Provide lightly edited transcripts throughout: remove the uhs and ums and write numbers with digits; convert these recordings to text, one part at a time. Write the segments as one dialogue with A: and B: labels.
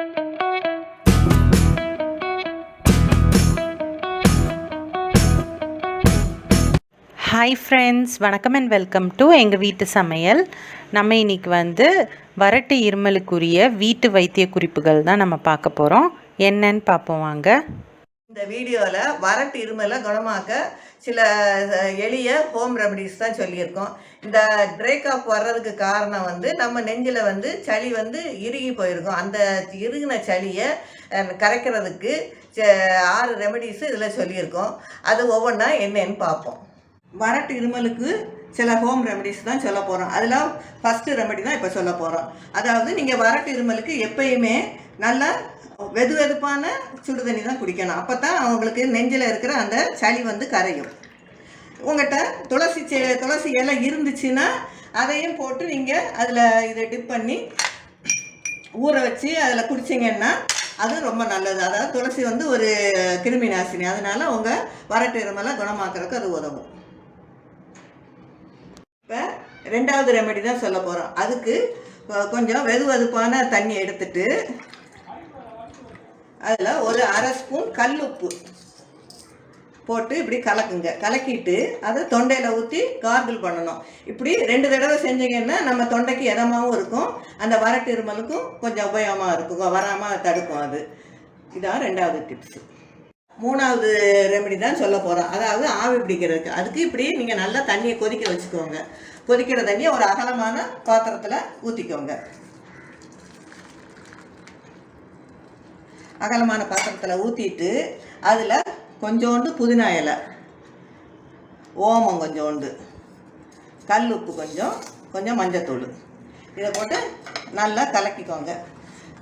A: Hi friends, வணக்கம் and welcome to எங்கள் வீட்டு சமையல். நம்ம இன்றைக்கி வறட்டு இருமலுக்குரிய வீட்டு வைத்திய குறிப்புகள் தான் நம்ம பார்க்க போகிறோம். என்னன்னு பார்ப்போம் வாங்க.
B: இந்த வீடியோவில் வறட்டு இருமலை குணமாக்க சில எளிய ஹோம் ரெமடிஸ் தான் சொல்லியிருக்கோம். இந்த பிரேக் ஆஃப் வர்றதுக்கு காரணம் நம்ம நெஞ்சில் சளி இறுகி போயிருக்கும். அந்த இறுகின சளியை கரைக்கிறதுக்கு 6 ரெமடிஸு இதில் சொல்லியிருக்கோம். அது ஒவ்வொன்றா என்னன்னு பார்ப்போம். வறட்டு இருமலுக்கு சில ஹோம் ரெமடிஸ் தான் சொல்ல போகிறோம். அதில் ஃபஸ்ட்டு ரெமடி தான் இப்போ சொல்ல போகிறோம். அதாவது நீங்கள் வறட்டு இருமலுக்கு எப்பயுமே நல்லா வெது வெதுப்பான சுடு தண்ணி தான் குடிக்கணும். அப்போ தான் அவங்களுக்கு நெஞ்சில் இருக்கிற அந்த சளி கரையும். உங்கள்கிட்ட துளசி இலை இருந்துச்சுன்னா அதையும் போட்டு நீங்கள் அதில் இதை டிப் பண்ணி ஊற வச்சு அதில் குடிச்சிங்கன்னா அது ரொம்ப நல்லது. அதாவது துளசி ஒரு கிருமி நாசினி. அதனால் உங்கள் வறட்டு இருமலை குணமாக்குறதுக்கு அது உதவும். இப்போ 2வது ரெமெடி தான் சொல்ல போகிறோம். அதுக்கு கொஞ்சம் வெது வெதுப்பான தண்ணி எடுத்துட்டு அதில் ஒரு 1/2 ஸ்பூன் கல் உப்பு போட்டு இப்படி கலக்குங்க. கலக்கிட்டு அதை தொண்டையில் ஊற்றி கார்கிள் பண்ணணும். இப்படி 2 தடவை செஞ்சீங்கன்னா நம்ம தொண்டைக்கு இதமாகவும் இருக்கும், அந்த வறட்டு இருமலுக்கும் கொஞ்சம் உபயோகமாக இருக்கும், வராமல் தடுக்கும். அது இதான் 2வது டிப்ஸு. 3வது ரெமெடி தான் சொல்ல போகிறோம். அதாவது ஆவி பிடிக்கிறதுக்கு. அதுக்கு இப்படி நீங்கள் நல்லா தண்ணியை கொதிக்க வச்சுக்கோங்க. கொதிக்கிற தண்ணியை ஒரு அகலமான பாத்திரத்தில் ஊற்றிக்கோங்க. அகலமான பாத்திரத்தில் ஊற்றிட்டு அதில் கொஞ்சோண்டு புதினா இலை, ஓமம் கொஞ்சோண்டு, கல் உப்பு கொஞ்சம் மஞ்சத்தூள், இதை போட்டு நல்லா கலக்கிக்கோங்க.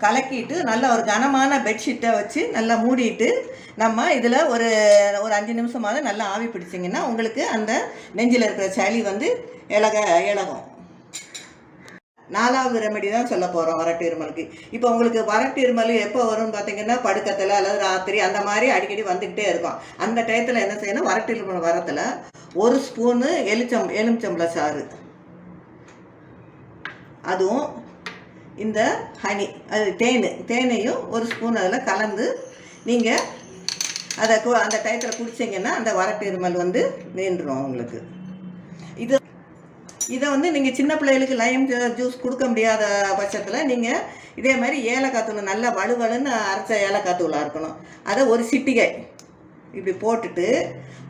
B: கலக்கிட்டு நல்லா ஒரு கனமான பெட்ஷீட்டை வச்சு நல்லா மூடிட்டு நம்ம இதில் ஒரு 5 நிமிஷமாவது நல்லா ஆவி பிடிச்சிங்கன்னா உங்களுக்கு அந்த நெஞ்சில் இருக்கிற சளி இலகும். 4வது ரெமெடி தான் சொல்ல போகிறோம் வறட்டு இருமலுக்கு. இப்போ உங்களுக்கு வறட்டு இருமல் எப்போ வரும்னு பார்த்தீங்கன்னா படுக்கத்தில் அல்லது ராத்திரி அந்த மாதிரி அடிக்கடி வந்துக்கிட்டே இருக்கும். அந்த டயத்தில் என்ன செய்யணும், வறட்டு இருமல் வரத்தில் 1 ஸ்பூனு எலுமிச்சம்பழ சாறு, அதுவும் இந்த ஹனி, அது தேனையும் 1 ஸ்பூன் அதில் கலந்து நீங்கள் அதை அந்த டயத்தில் குடிச்சிங்கன்னா அந்த வறட்டு இருமல் நின்றுடும் உங்களுக்கு. இதை நீங்கள் சின்ன பிள்ளைகளுக்கு லைம் ஜூஸ் கொடுக்க முடியாத பட்சத்தில் நீங்கள் இதே மாதிரி ஏலக்காய் தூள், நல்லா வலுவலுன்னு அரைச்ச ஏலக்காய் தூளாக இருக்கணும், அதை 1 சிட்டிகை இப்படி போட்டுட்டு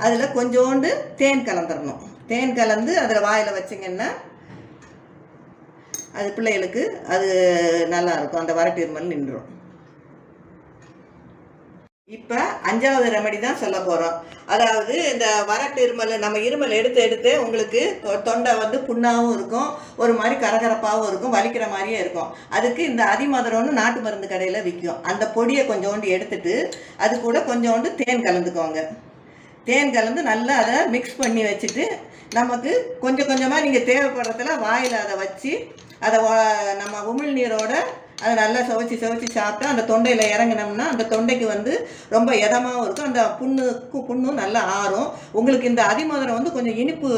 B: அதில் கொஞ்சோண்டு தேன் கலந்துடணும். தேன் கலந்து அதில் வாயில் வச்சிங்கன்னா அது பிள்ளைகளுக்கு அது நல்லா இருக்கும், அந்த வறட்டு இருமல் நின்றுடும். இப்போ 5வது ரெமெடி தான் சொல்ல போகிறோம். அதாவது இந்த வறட்டு இருமல், நம்ம இருமல் எடுத்து உங்களுக்கு தொண்டை புண்ணாகவும் இருக்கும், ஒரு மாதிரி கரகரப்பாகவும் இருக்கும், வலிக்கிற மாதிரியே இருக்கும். அதுக்கு இந்த அதிமதுரம்னு நாட்டு மருந்து கடையில் விற்கும். அந்த பொடியை கொஞ்சோண்டு எடுத்துட்டு அது கூட கொஞ்சோண்டு தேன் கலந்துக்கோங்க. தேன் கலந்து நல்லா அதை மிக்ஸ் பண்ணி வச்சுட்டு நமக்கு கொஞ்சம் கொஞ்சமாக நீங்கள் தேவைப்படுறதுல வாயில் அதை வச்சு அதை நம்ம உமிழ்நீரோட அதை நல்லா சுவைச்சி சாப்பிட்டா அந்த தொண்டையில் இறங்கினோம்னா அந்த தொண்டைக்கு ரொம்ப இதமாகவும் இருக்கும், அந்த புண்ணும் நல்லா ஆறும். உங்களுக்கு இந்த அதிமதுரம் கொஞ்சம் இனிப்பு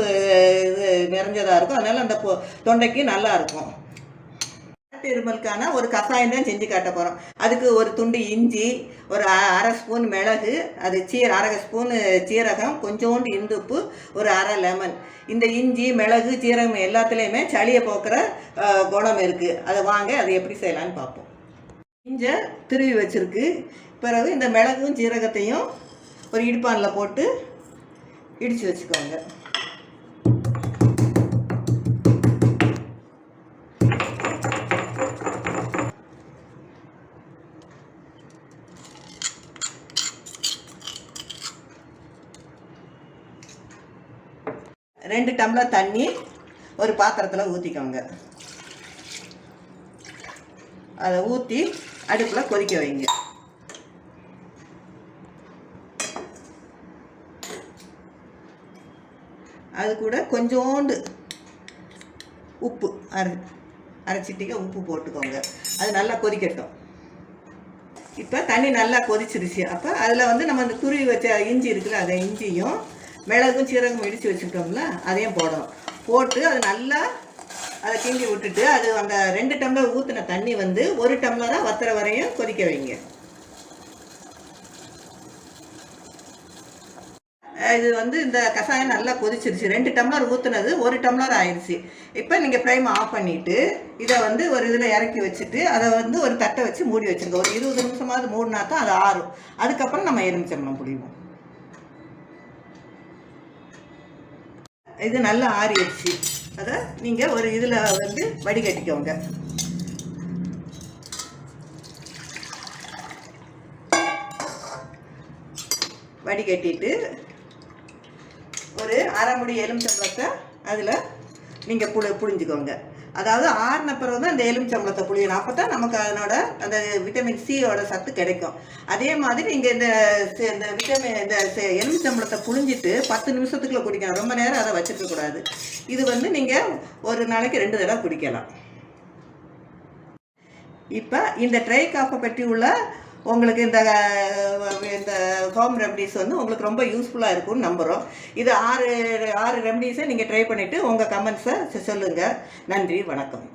B: நிறைஞ்சதாக இருக்கும், அதனால் அந்த தொண்டைக்கு நல்லா இருக்கும். இருமலுக்கான ஒரு கஷாயம் தான் செஞ்சு காட்ட போகிறோம். அதுக்கு ஒரு துண்டு இஞ்சி, ஒரு 1/2 ஸ்பூன் மிளகு, அது 1/2 ஸ்பூனு சீரகம், கொஞ்சோண்டு இந்துப்பு, ஒரு 1/2 லெமன். இந்த இஞ்சி மிளகு சீரகம் எல்லாத்துலேயுமே சளியை போக்குற குணம் இருக்குது. அதை வாங்க அதை எப்படி செய்யலான்னு பார்ப்போம். இஞ்சை திருவி வச்சுருக்கு. பிறகு இந்த மிளகும் சீரகத்தையும் ஒரு இடிப்பானில் போட்டு இடித்து வச்சுக்கோங்க. ரெண்டு டம்ளர் தண்ணி ஒரு பாத்திரத்தில் ஊற்றிக்கோங்க. அதை ஊற்றி அடுப்பில் கொதிக்க வைங்க. அது கூட கொஞ்சோண்டு உப்பு, அரை சிட்டிகை உப்பு போட்டுக்கோங்க. அது நல்லா கொதிக்கட்டும். இப்போ தண்ணி நல்லா கொதிச்சிருச்சு. அப்போ அதில் நம்ம அந்த துருவி வச்ச இஞ்சி இருக்குல்ல, அதை இஞ்சியும் மிளகும் சீரகம் இடித்து வச்சுக்கிட்டோம்ல, அதையும் போடணும். போட்டு அது நல்லா அதை கிண்டி விட்டுட்டு அது அந்த 2 டம்ளர் ஊற்றின தண்ணி வந்து 1 டம்ளராக வத்துற வரையும் கொதிக்க வைங்க. இது வந்து இந்த கஷாயம் நல்லா கொதிச்சிருச்சு. 2 டம்ளர் ஊற்றுனது 1 டம்ளர் ஆயிடுச்சு. இப்போ நீங்கள் ஃப்ளேம் ஆஃப் பண்ணிவிட்டு இதை வந்து ஒரு இதில் இறக்கி வச்சுட்டு அதை வந்து ஒரு தட்டை வச்சு மூடி வச்சுருங்க. ஒரு 20 நிமிஷமாவது மூடினா தான் அது ஆறும். அதுக்கப்புறம் நம்ம எலுமிச்சம்பழம் புளிவோம். இது நல்லா ஆறிடுச்சு. அதை நீங்கள் ஒரு இதில் வந்து வடிகட்டிக்கோங்க. வடிகட்டிட்டு ஒரு அரை முடி எலுமிச்சம்பழத்தை அதில் நீங்கள் புழிஞ்சிக்கோங்க. அதாவது ஆறின பிறகு தான் இந்த எலுமிச்சம்பழத்தை புளியணும். அப்போ தான் நமக்கு அதனோட அந்த விட்டமின் சியோட சத்து கிடைக்கும். அதே மாதிரி நீங்கள் இந்த எலுமிச்சம்பழத்தை புழிஞ்சிட்டு 10 நிமிஷத்துக்குள்ளே குடிக்கணும். ரொம்ப நேரம் அதை வச்சுருக்கக்கூடாது. இது வந்து நீங்கள் ஒரு நாளைக்கு 2 தடவை குடிக்கலாம். இப்போ இந்த ட்ரை காஃபை பற்றி உள்ள உங்களுக்கு இந்த ஹோம் ரெமடிஸ் வந்து உங்களுக்கு ரொம்ப யூஸ்ஃபுல்லாக இருக்கும்னு நம்புகிறோம். இது 6 ரெமடிஸை நீங்கள் ட்ரை பண்ணிவிட்டு உங்கள் கமெண்ட்ஸை சொல்லுங்கள். நன்றி, வணக்கம்.